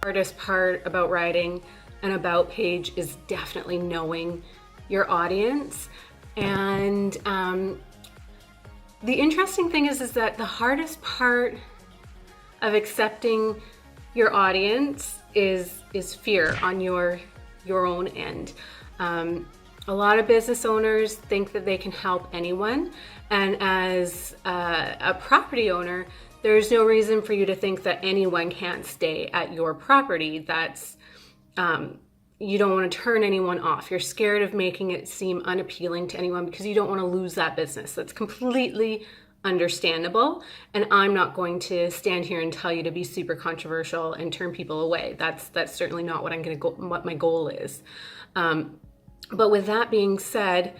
Hardest part about writing an about page is definitely knowing your audience. And the interesting thing is that the hardest part of accepting your audience is fear on your own end. A lot of business owners think that they can help anyone, and as a property owner, there's no reason for you to think that anyone can't stay at your property. That's you don't want to turn anyone off. You're scared of making it seem unappealing to anyone because you don't want to lose that business. That's completely understandable, and I'm not going to stand here and tell you to be super controversial and turn people away. That's certainly not what what my goal is. But with that being said,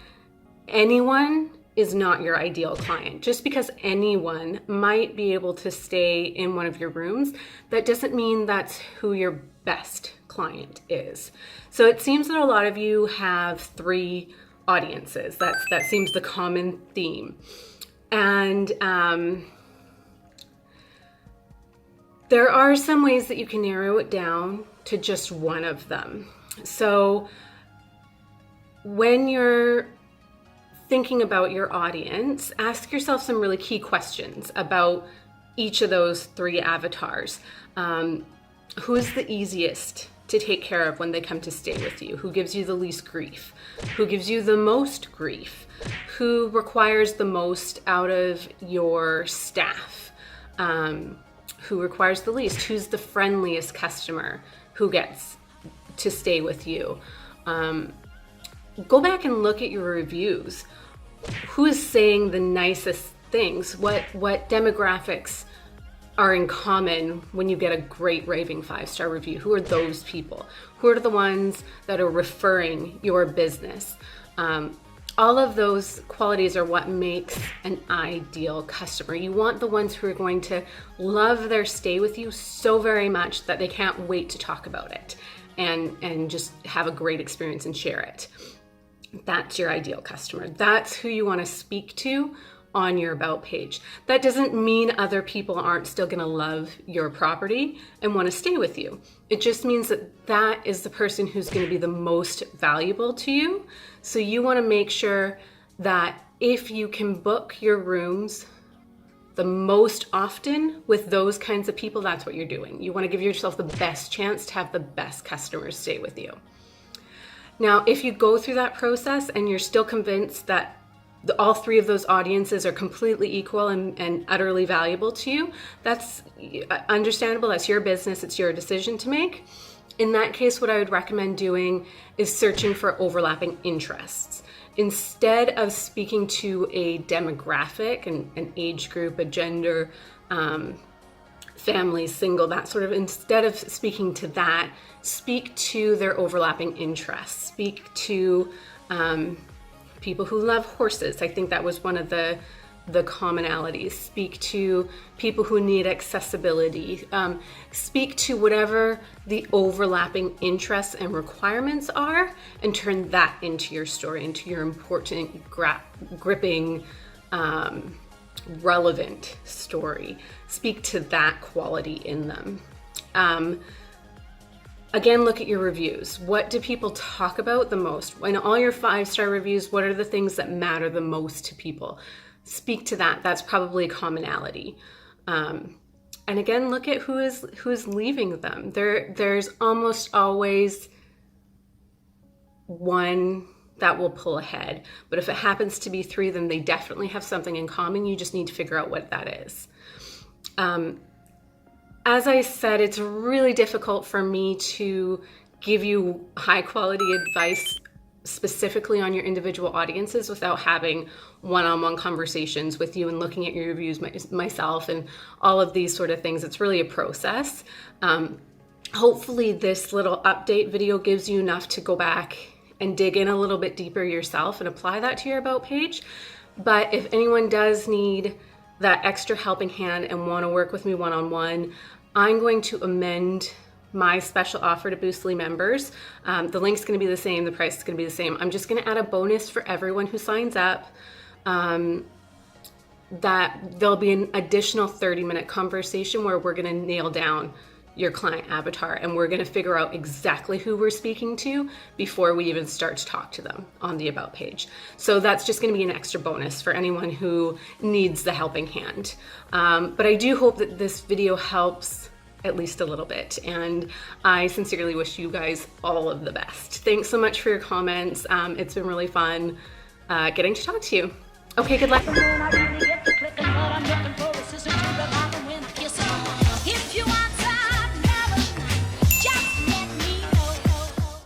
anyone is not your ideal client. Just because anyone might be able to stay in one of your rooms, that doesn't mean that's who your best client is. So it seems that a lot of you have 3 audiences. That seems the common theme. And there are some ways that you can narrow it down to just one of them. So when you're thinking about your audience, ask yourself some really key questions about each of those 3 avatars. Who is the easiest to take care of when they come to stay with you? Who gives you the least grief? Who gives you the most grief? Who requires the most out of your staff? Who requires the least? Who's the friendliest customer who gets to stay with you? Go back and look at your reviews. Who is saying the nicest things? What demographics are in common when you get a great raving 5-star review? Who are those people? Who are the ones that are referring your business? All of those qualities are what makes an ideal customer. You want the ones who are going to love their stay with you so very much that they can't wait to talk about it and just have a great experience and share it. That's your ideal customer. That's who you want to speak to on your about page. That doesn't mean other people aren't still going to love your property and want to stay with you. It just means that that is the person who's going to be the most valuable to you. So you want to make sure that if you can book your rooms the most often with those kinds of people, that's what you're doing. You want to give yourself the best chance to have the best customers stay with you. Now, if you go through that process and you're still convinced that all 3 of those audiences are completely equal and utterly valuable to you, that's understandable. That's your business. It's your decision to make. In that case, what I would recommend doing is searching for overlapping interests. Instead of speaking to a demographic, an age group, a gender, family, single, that sort of, instead of speaking to that, speak to their overlapping interests. Speak to people who love horses. I think that was one of the commonalities. Speak to people who need accessibility. Speak to whatever the overlapping interests and requirements are and turn that into your story, into your important, gripping, relevant story. Speak to that quality in them. Again, look at your reviews. What do people talk about the most? In all your 5-star reviews, what are the things that matter the most to people? Speak to that. That's probably a commonality. And again, look at who is leaving them. There's almost always one that will pull ahead. But if it happens to be 3, then they definitely have something in common. You just need to figure out what that is. As I said, it's really difficult for me to give you high quality advice specifically on your individual audiences without having one-on-one conversations with you and looking at your reviews myself and all of these sort of things. It's really a process. Hopefully this little update video gives you enough to go back and dig in a little bit deeper yourself and apply that to your about page. But if anyone does need that extra helping hand and want to work with me one-on-one, I'm going to amend my special offer to Boostly members. The link's going to be the same, the price is going to be the same. I'm just going to add a bonus for everyone who signs up. That there'll be an additional 30-minute conversation where we're going to nail down your client avatar, and we're going to figure out exactly who we're speaking to before we even start to talk to them on the About page. So that's just going to be an extra bonus for anyone who needs the helping hand. But I do hope that this video helps at least a little bit, and I sincerely wish you guys all of the best. Thanks so much for your comments. It's been really fun getting to talk to you. Okay, good luck.